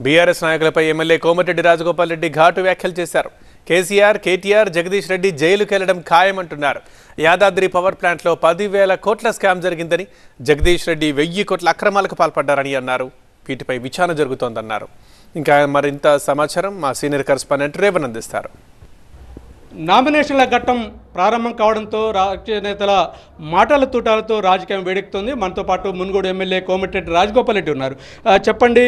BRS నాయకులపై MLA Komatireddy Rajagopal Reddy ఘాటు వ్యాఖ్యలు చేశారు. కేసీఆర్, కేటీఆర్, జగదీష్ రెడ్డి జైలుకు వెళ్లడం ఖాయమంటున్నారు. యాదాద్రి పవర్ ప్లాంట్లో 10,000 కోట్ల స్కామ్ జరిగిందని, జగదీష్ రెడ్డి 1000 కోట్ల అక్రమాలకు పాల్పడ్డారని అన్నారు. వీటిపై విచారణ జరుగుతోందన్నారు. ఇంకా మరింత సమాచారం మా సీనియర్ కరెస్పాండెంట్ రేవన్ అందిస్తారు. నామినేషన్ల ఘట్టం ప్రారంభం కావడంతో రాజకీయ నేతల మాటల తూటాలతో రాజకీయం వేడెక్కుతుంది. మనతో పాటు మున్గోడు ఎమ్మెల్యే కోమటిరెడ్డి రాజగోపాల్ రెడ్డి ఉన్నారు. చెప్పండి,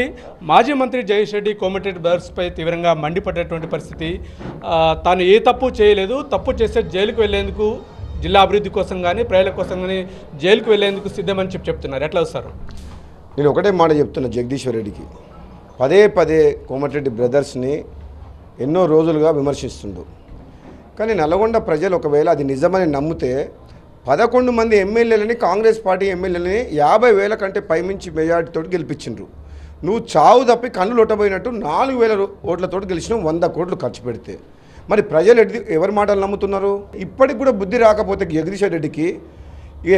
మాజీ మంత్రి జగదీష్ రెడ్డి కోమటిరెడ్డి బ్రదర్స్పై తీవ్రంగా మండిపడేటువంటి పరిస్థితి. తాను ఏ తప్పు చేయలేదు, తప్పు చేస్తే జైలుకు వెళ్లేందుకు, జిల్లా అభివృద్ధి కోసం కానీ ప్రజల కోసం కానీ జైలుకు వెళ్లేందుకు సిద్ధమని చెప్తున్నారు. ఎట్లా వస్తారు? నేను ఒకటే మాట చెప్తున్నా, జగదీశ్వర్ రెడ్డికి పదే పదే కోమటిరెడ్డి బ్రదర్స్ని ఎన్నో రోజులుగా విమర్శిస్తుండు. కానీ నల్గొండ ప్రజలు ఒకవేళ అది నిజమని నమ్మితే 11 మంది ఎమ్మెల్యేలని, కాంగ్రెస్ పార్టీ ఎమ్మెల్యేలని 50,000 కంటే పైమించి మెజార్టీతో గెలిపించిండ్రు. నువ్వు చావు తప్పి కన్ను లొట్టబోయినట్టు 4,000 ఓట్లతో గెలిచినావు, 100 కోట్లు ఖర్చు పెడితే. మరి ప్రజలు ఎవరి మాటలు నమ్ముతున్నారు? ఇప్పటికి కూడా బుద్ధి రాకపోతే జగదీశ్వర్ రెడ్డికి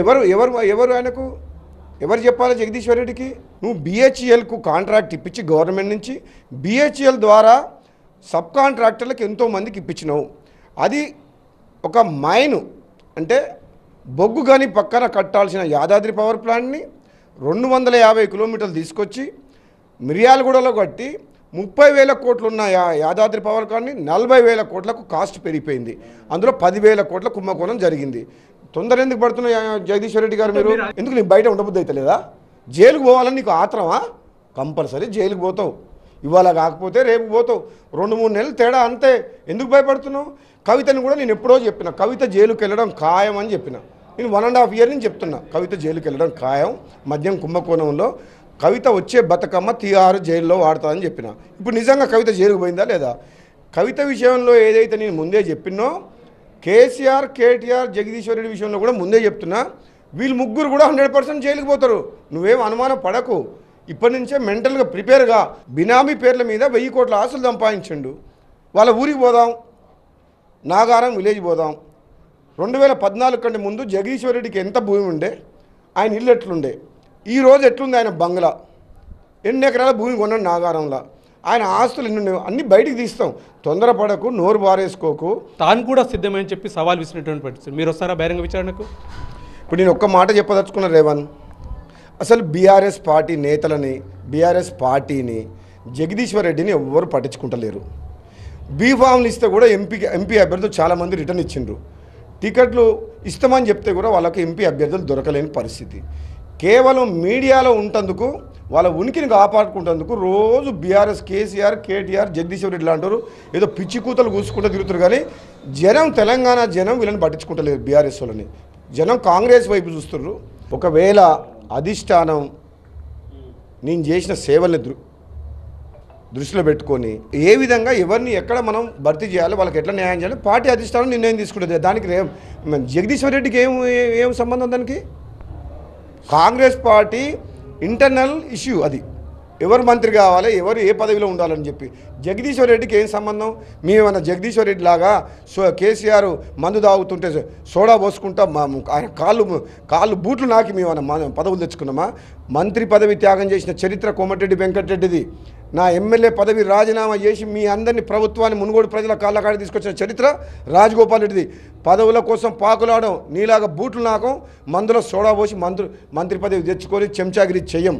ఎవరు ఎవరు ఎవరు ఆయనకు ఎవరు చెప్పాలి? జగదీశ్వర్ రెడ్డికి నువ్వు BHELకు కాంట్రాక్ట్ ఇప్పించి గవర్నమెంట్ నుంచి BHEL ద్వారా సబ్ కాంట్రాక్టర్లకు ఎంతోమందికి ఇప్పించినావు. అది ఒక మైను అంటే బొగ్గు గని పక్కన కట్టాల్సిన యాదాద్రి పవర్ ప్లాంట్ని 250 కిలోమీటర్లు తీసుకొచ్చి మిర్యాలగూడలో కట్టి 30,000 కోట్లు ఉన్న యాదాద్రి పవర్ ప్లాంట్ని 40,000 కోట్లకు కాస్ట్ పెరిగిపోయింది. అందులో 10,000 కోట్ల కుంభకోణం జరిగింది. తొందర ఎందుకు పడుతున్నా జగదీశ్వర్ రెడ్డి గారు? మీరు ఎందుకు నీకు బయట ఉండబుద్ధి అయితే లేదా? జైలుకు పోవాలని నీకు ఆత్రమా? కంపల్సరీ జైలుకు పోతావు. ఇవాళ కాకపోతే రేపు పోతావు. 2-3 నెలలు తేడా అంతే. ఎందుకు భయపడుతున్నావు? కవితను కూడా నేను ఎప్పుడో చెప్పిన, కవిత జైలుకి వెళ్ళడం ఖాయం అని చెప్పిన. నేను 1.5 ఇయర్ నుంచి చెప్తున్నా, కవిత జైలుకి వెళ్ళడం ఖాయం. మద్యం కుంభకోణంలో కవిత వచ్చే బతుకమ్మ తీహారు జైల్లో వాడుతుందని చెప్పిన. ఇప్పుడు నిజంగా కవిత జైలుకు పోయిందా లేదా? కవిత విషయంలో ఏదైతే నేను ముందే చెప్పినో, కేసీఆర్, కేటీఆర్, జగదీశ్వర్ రెడ్డి విషయంలో కూడా ముందే చెప్తున్నా, వీళ్ళు ముగ్గురు కూడా 100% జైలుకు పోతారు. నువ్వేం అనుమానం పడకు. ఇప్పటి నుంచే మెంటల్గా ప్రిపేర్గా. బినామీ పేర్ల మీద 1000 కోట్ల ఆస్తులు సంపాదించండు. వాళ్ళ ఊరికి పోదాం, నాగారం విలేజ్ పోదాం. 2014 కంటే ముందు జగదీశ్వర్ రెడ్డికి ఎంత భూమి ఉండే, ఆయన ఇల్లు ఎట్లుండే, ఈరోజు ఎట్లుంది ఆయన బంగ్లా, ఎన్ని ఎకరాల భూమి కొన్నాడు నాగారంలో, ఆయన ఆస్తులు ఎన్ని ఉన్నాయి అన్నీ బయటికి తీస్తాం. తొందరపడకు, నోరు బారేసుకోకు. తాను కూడా సిద్ధమని చెప్పి సవాల్ విసినటువంటి పరిస్థితి. మీరు వస్తారా బహిరంగ విచారణకు? ఇప్పుడు నేను ఒక్క మాట చెప్పదలుచుకున్నా రేవన్. అసలు బీఆర్ఎస్ పార్టీ నేతలని, బీఆర్ఎస్ పార్టీని, జగదీశ్వర్ రెడ్డిని ఎవ్వరు పట్టించుకుంటలేరు. బీఫామ్లు ఇస్తే కూడా ఎంపీ అభ్యర్థులు చాలామంది రిటర్న్ ఇచ్చిండ్రు. టికెట్లు ఇస్తామని చెప్తే కూడా వాళ్ళకి ఎంపీ అభ్యర్థులు దొరకలేని పరిస్థితి. కేవలం మీడియాలో ఉంటందుకు, వాళ్ళ ఉనికిని కాపాడుకుంటందుకు రోజు బీఆర్ఎస్, కేసీఆర్, కేటీఆర్, జగదీశ్వర్ రెడ్డి లాంటారు ఏదో పిచ్చి కూతలు కూసుకుంటూ తిరుగుతారు. కానీ జనం, తెలంగాణ జనం వీళ్ళని పట్టించుకుంటలేరు. బీఆర్ఎస్ వాళ్ళని జనం కాంగ్రెస్ వైపు చూస్తున్నారు. ఒకవేళ అధిష్టానం నేను చేసిన సేవల్ని దృష్టిలో పెట్టుకొని ఏ విధంగా ఎవరిని ఎక్కడ మనం భర్తీ చేయాలి, వాళ్ళకి ఎట్లా న్యాయం చేయాలి, పార్టీ అధిష్టానం నిర్ణయం తీసుకుంటుంది. దానికి జగదీశ్వర్ రెడ్డికి ఏం సంబంధం? దానికి కాంగ్రెస్ పార్టీ ఇంటర్నల్ ఇష్యూ. అది ఎవరు మంత్రి కావాలి, ఎవరు ఏ పదవిలో ఉండాలని చెప్పి. జగదీశ్వర్ రెడ్డికి ఏం సంబంధం? మేమన్నా జగదీశ్వర్ రెడ్డి లాగా కేసీఆర్ మందు తాగుతుంటే సోడా పోసుకుంటా ఆయన కాళ్ళు బూట్లు నాకి మేమన్నా పదవులు తెచ్చుకున్నామా? మంత్రి పదవి త్యాగం చేసిన చరిత్ర కోమటిరెడ్డి వెంకటరెడ్డిది. నా ఎమ్మెల్యే పదవి రాజీనామా చేసి మీ అందరినీ, ప్రభుత్వాన్ని, మునుగోడు ప్రజల కాళ్ళకాడి తీసుకొచ్చిన చరిత్ర రాజగోపాల్ రెడ్డిది. పదవుల కోసం పాకులాడడం, నీలాగా బూట్లు నాకం, మందులో సోడా పోసి మంత్రి పదవి తెచ్చుకొని చెంచాగిరి చెయ్యం.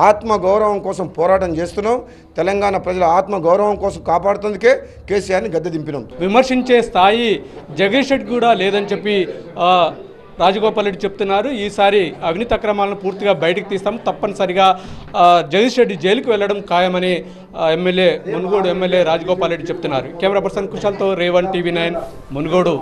ఆత్మగౌరవం కోసం పోరాటం చేస్తున్నాం. తెలంగాణ ప్రజల ఆత్మగౌరవం కోసం కాపాడుతుందుకే కేసీఆర్ని గద్దె దింపినాం. విమర్శించే స్థాయి జగదీష్ రెడ్డి కూడా లేదని చెప్పి రాజగోపాల్ రెడ్డి చెప్తున్నారు. ఈసారి అవినీతి అక్రమాలను పూర్తిగా బయటకు తీస్తాం, తప్పనిసరిగా జగదీష్ రెడ్డి జైలుకు వెళ్లడం ఖాయమని మునుగోడు ఎమ్మెల్యే రాజగోపాల్ రెడ్డి చెప్తున్నారు. Camera person కుశాల్తో Revan, TV9 Munugode.